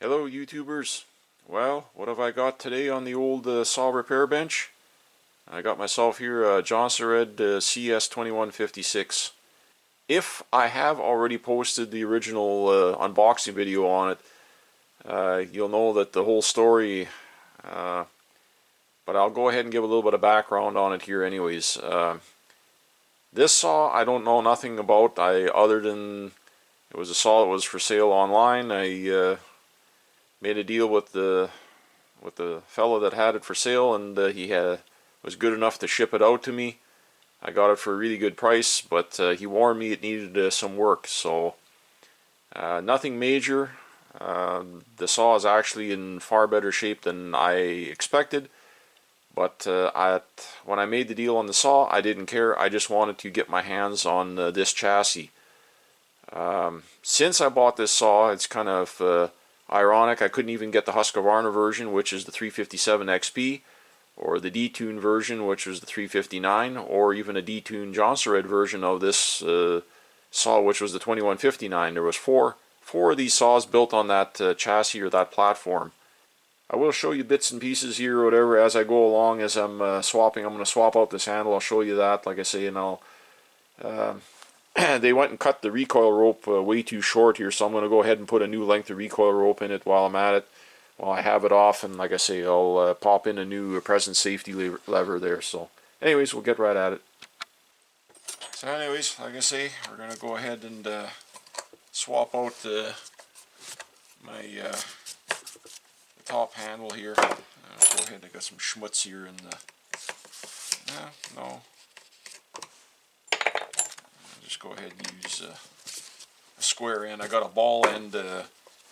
Hello YouTubers. Well, what have I got today on the old saw repair bench? I got myself here a Jonsered CS2156. If I have already posted the original unboxing video on it, you'll know that the whole story, but I'll go ahead and give a little bit of background on it here anyways. This saw I don't know nothing about, other than it was a saw that was for sale online. I made a deal with the fellow that had it for sale, and he was good enough to ship it out to me. I got it for a really good price, but he warned me it needed some work, so nothing major. The saw is actually in far better shape than I expected, but when I made the deal on the saw, I didn't care. I just wanted to get my hands on this chassis. Since I bought this saw, it's kind of ironic. I couldn't even get the Husqvarna version, which is the 357 XP, or the detuned version, which was the 359, or even a detuned Jonsered version of this saw, which was the 2159. There was four of these saws built on that chassis or that platform. I will show you bits and pieces here or whatever as I go along, as I'm swapping. I'm going to swap out this handle. I'll show you that, like I say, and I'll they went and cut the recoil rope way too short here, so I'm going to go ahead and put a new length of recoil rope in it while I'm at it, while I have it off, and like I say, I'll pop in a new present safety lever there. So anyways, we'll get right at it. So anyways, like I say, we're going to go ahead and swap out my the top handle here. Go ahead, I got some schmutz here in the... no. Just go ahead and use a square end. I got a ball end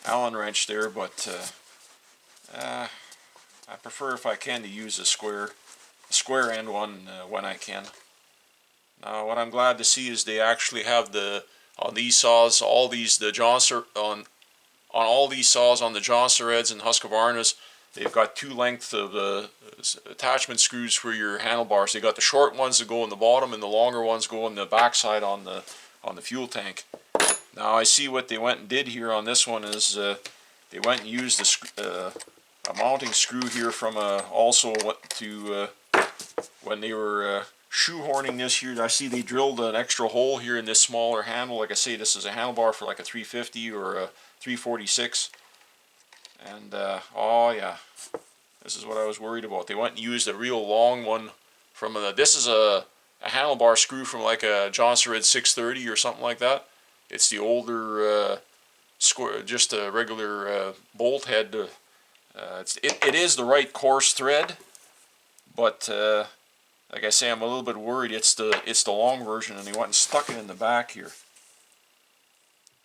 Allen wrench there, but I prefer, if I can, to use a square end one when I can. Now, what I'm glad to see is they actually have on these saws, all these on all these saws, on the Jonsereds and Husqvarnas, they've got two lengths of attachment screws for your handlebars. They got the short ones that go in the bottom, and the longer ones go in the backside on the fuel tank. Now I see what they went and did here on this one is they went and used a mounting screw here from also when they were shoehorning this here. I see they drilled an extra hole here in this smaller handle. Like I say, this is a handlebar for like a 350 or a 346. And oh yeah, this is what I was worried about. They went and used a real long one from this is a handlebar screw from like a Jonsered 630 or something like that. It's the older square, just a regular bolt head. It is the right coarse thread, but like I say, I'm a little bit worried. It's the long version, and they went and stuck it in the back here.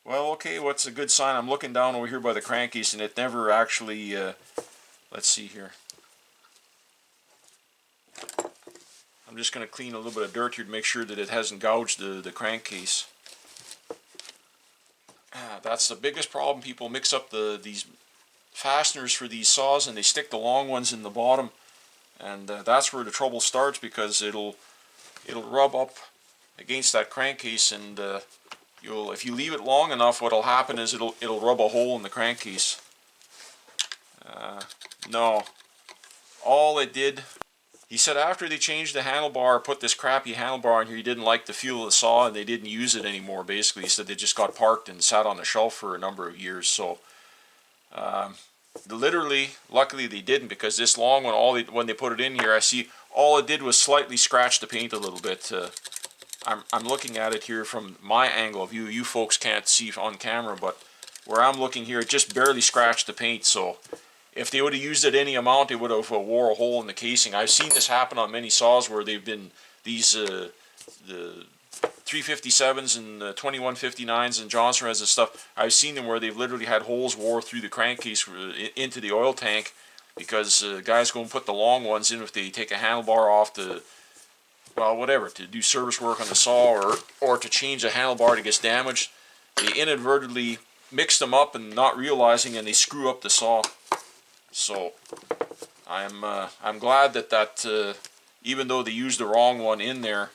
Well, okay, what's a good sign? I'm looking down over here by the crankcase, and it never actually, let's see here. I'm just going to clean a little bit of dirt here to make sure that it hasn't gouged the crankcase. That's the biggest problem. People mix up these fasteners for these saws, and they stick the long ones in the bottom, and that's where the trouble starts, because it'll rub up against that crankcase, and if you leave it long enough, what'll happen is it'll rub a hole in the crankcase. No, all it did, he said after they changed the handlebar, put this crappy handlebar in here, he didn't like the feel of the saw, and they didn't use it anymore. Basically, he said they just got parked and sat on the shelf for a number of years. So literally, luckily they didn't, because this long one, when they put it in here, I see all it did was slightly scratch the paint a little bit. I'm looking at it here from my angle of view. You folks can't see on camera, but where I'm looking here, it just barely scratched the paint. So if they would have used it any amount, it would have wore a hole in the casing. I've seen this happen on many saws where they've been the 357s and the 2159s and Jonsereds and stuff. I've seen them where they've literally had holes wore through the crankcase into the oil tank, because guys go and put the long ones in if they take a handlebar off to, well, whatever, to do service work on the saw, or to change a handlebar that gets damaged. They inadvertently mix them up and not realizing, and they screw up the saw. So I'm glad that even though they used the wrong one in there,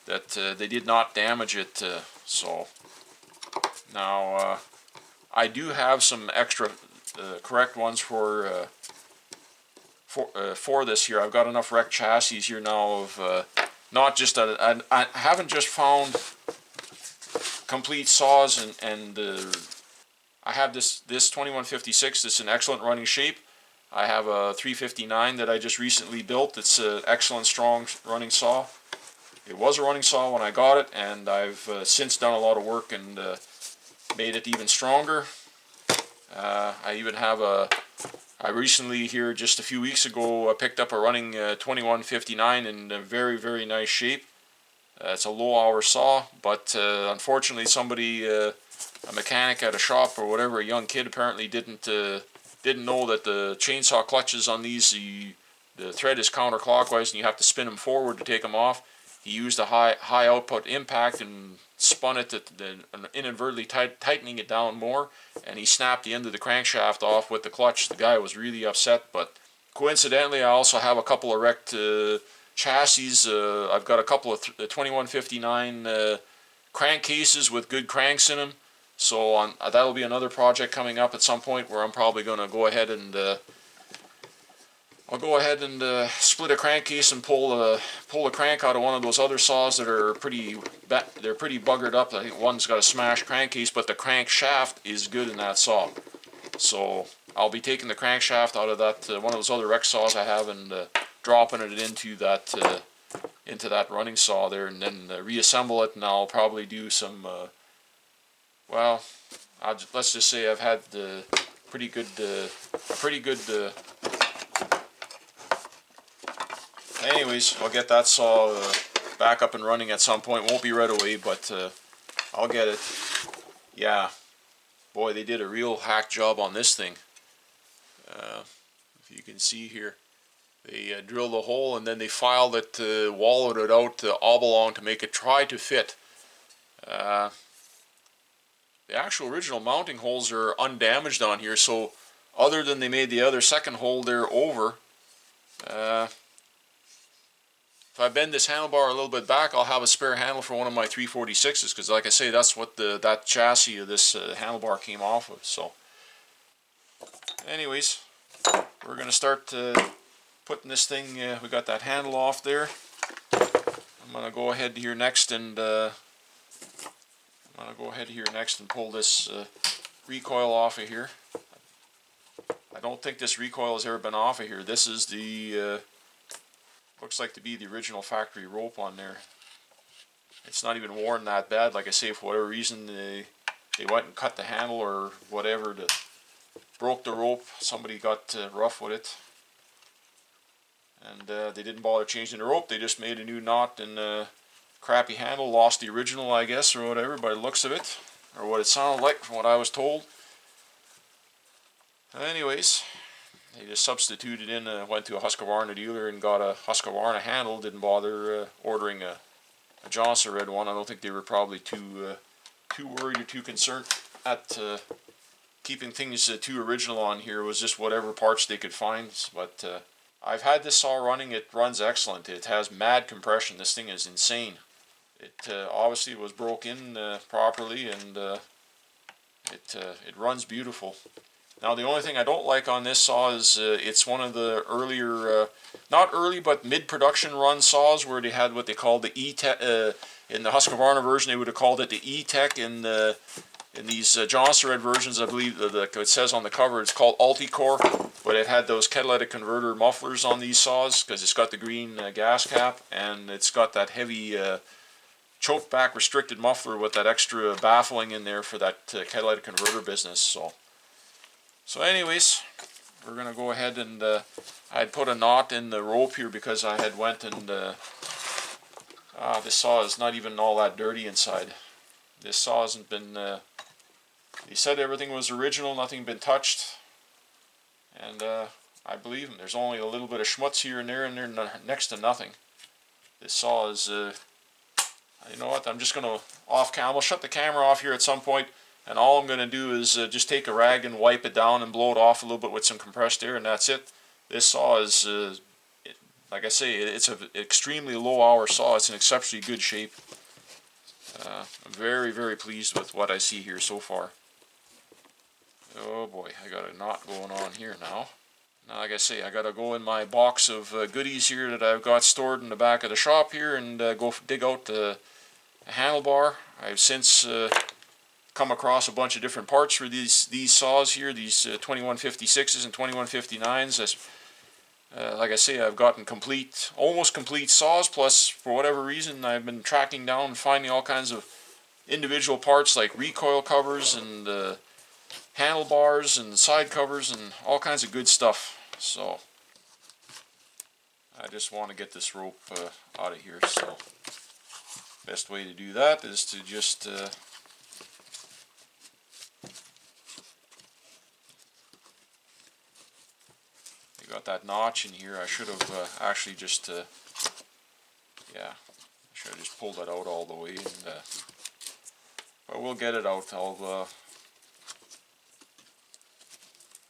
that they did not damage it. So now I do have some extra the correct ones for this here. I've got enough wrecked chassis here now of not just I haven't just found complete saws and I have this 2156 that's in excellent running shape. I have a 359 that I just recently built. It's an excellent strong running saw. It was a running saw when I got it, and I've since done a lot of work and made it even stronger. I even have I recently here just a few weeks ago picked up a running 2159 in a very, very nice shape. It's a low hour saw, but unfortunately somebody, a mechanic at a shop or whatever, a young kid apparently didn't know that the chainsaw clutches on these, the thread is counterclockwise and you have to spin them forward to take them off. He used a high output impact and spun it, inadvertently tightening it down more, and he snapped the end of the crankshaft off with the clutch. The guy was really upset, but coincidentally I also have a couple of wrecked chassis. I've got a couple of 2159 crankcases with good cranks in them, so that'll be another project coming up at some point where I'm probably going to go ahead and split a crankcase and pull a crank out of one of those other saws that are pretty buggered up. I think one's got a smashed crankcase, but the crankshaft is good in that saw. So I'll be taking the crankshaft out of that one of those other wreck saws I have and dropping it into that running saw there, and then reassemble it. And I'll probably do some. Let's just say I've had a pretty good. Anyways, I'll get that saw back up and running at some point. Won't be right away, but I'll get it. Yeah, boy, they did a real hack job on this thing. If you can see here, they drilled a hole and then they filed it, wallowed it out oblong to make it try to fit. The actual original mounting holes are undamaged on here, so other than they made the other second hole there over, if I bend this handlebar a little bit back, I'll have a spare handle for one of my 346s, because like I say, that's what that chassis of this handlebar came off of. So anyways, we're going to start putting this thing, we got that handle off there. I'm going to go ahead here next and pull this recoil off of here. I don't think this recoil has ever been off of here. This is the looks like to be the original factory rope on there. It's not even worn that bad. Like I say, for whatever reason they went and cut the handle or whatever, broke the rope. Somebody got rough with it, and they didn't bother changing the rope. They just made a new knot and a crappy handle. Lost the original, I guess, or whatever, by the looks of it, or what it sounded like from what I was told. Anyways, they just substituted in, went to a Husqvarna dealer and got a Husqvarna handle. Didn't bother ordering a Jonsered one. I don't think they were probably too worried or too concerned at keeping things too original on here. It was just whatever parts they could find. But I've had this saw running. It runs excellent. It has mad compression. This thing is insane. It obviously was broke in properly, and it runs beautiful. Now the only thing I don't like on this saw is it's one of the earlier, not early but mid-production run saws where they had what they called the E-Tech. In the Husqvarna version they would have called it the E-Tech. In these Jonsered versions, I believe it says on the cover it's called Ulticore, but it had those catalytic converter mufflers on these saws because it's got the green gas cap, and it's got that heavy choke back restricted muffler with that extra baffling in there for that catalytic converter business. So anyways, we're going to go ahead and I had put a knot in the rope here because I had went and this saw is not even all that dirty inside. This saw hasn't been, they said everything was original, nothing been touched, and I believe them. There's only a little bit of schmutz here and there next to nothing. This saw is, you know what, I'm just going to I'll shut the camera off here at some point. And all I'm going to do is just take a rag and wipe it down and blow it off a little bit with some compressed air, and that's it. This saw is, like I say, it's an extremely low hour saw. It's in exceptionally good shape. I'm very, very pleased with what I see here so far. Oh boy, I got a knot going on here now. Now, like I say, I gotta go in my box of goodies here that I've got stored in the back of the shop here and go dig out the handlebar. I've since come across a bunch of different parts for these saws here, these 2156s and 2159s. Like I say, I've gotten almost complete saws, plus for whatever reason I've been tracking down and finding all kinds of individual parts like recoil covers and handlebars and side covers and all kinds of good stuff. So I just want to get this rope out of here. So best way to do that is to just you got that notch in here. I should have actually just yeah, I should have just pulled that out all the way, and but we'll get it out.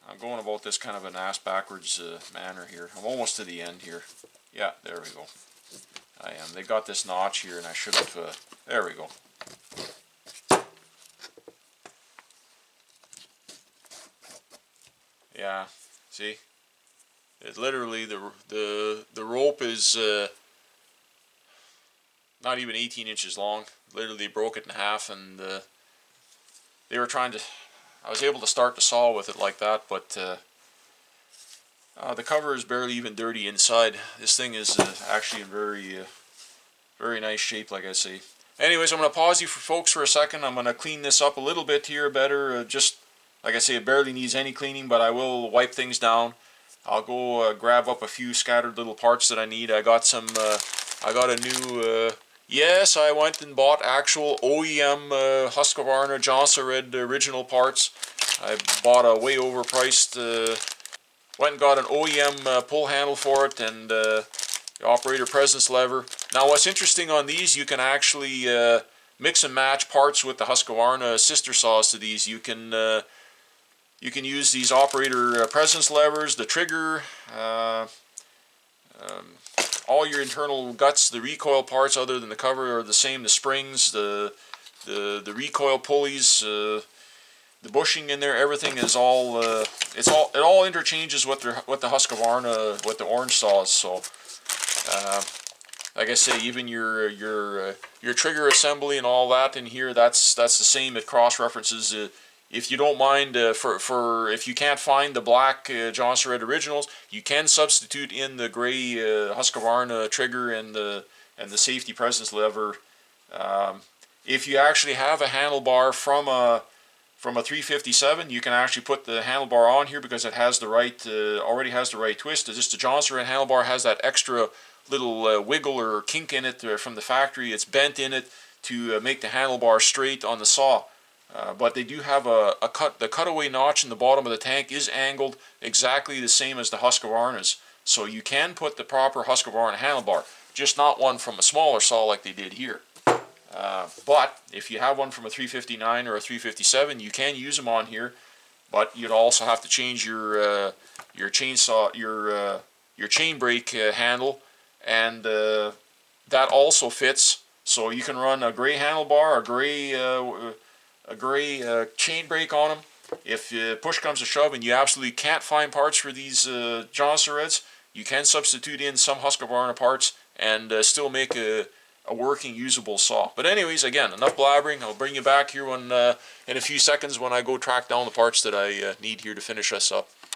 I'm going about this kind of an ass backwards manner here. I'm almost to the end here. Yeah, there we go. I am. They got this notch here, and I should have. There we go. Yeah, see, it literally the rope is not even 18 inches long. Literally broke it in half, and they were trying to. I was able to start the saw with it like that, but the cover is barely even dirty inside. This thing is actually in very nice shape, like I say. Anyways, I'm going to pause you folks for a second. I'm going to clean this up a little bit here better. Just like I say, it barely needs any cleaning, but I will wipe things down. I'll go grab up a few scattered little parts that I need. I got a new. Yes, I went and bought actual OEM Husqvarna Jonsered original parts. I bought a way overpriced, went and got an OEM pull handle for it, and the operator presence lever. Now what's interesting on these, you can actually mix and match parts with the Husqvarna sister saws to these. You can use these operator presence levers, the trigger, all your internal guts, the recoil parts other than the cover are the same. The springs, the recoil pulleys, the bushing in there, everything is all it all interchanges with the Husqvarna with the orange saws. So like I say, even your trigger assembly and all that in here, that's the same. It cross references. If you don't mind, if you can't find the black Jonsered originals, you can substitute in the gray Husqvarna trigger and the safety presence lever. If you actually have a handlebar from a 357, you can actually put the handlebar on here because it has the right already has the right twist. Just the Jonsered handlebar has that extra little wiggle or kink in it from the factory. It's bent in it to make the handlebar straight on the saw. But they do have the cutaway notch in the bottom of the tank is angled exactly the same as the Husqvarna's. So you can put the proper Husqvarna handlebar, just not one from a smaller saw like they did here. But if you have one from a 359 or a 357, you can use them on here. But you'd also have to change your chainsaw, your chain brake handle, and that also fits. So you can run a gray handlebar, a gray chain brake on them. If push comes to shove and you absolutely can't find parts for these Jonsereds, you can substitute in some Husqvarna parts and still make a working, usable saw. But anyways, again, enough blabbering. I'll bring you back here in a few seconds when I go track down the parts that I need here to finish us up.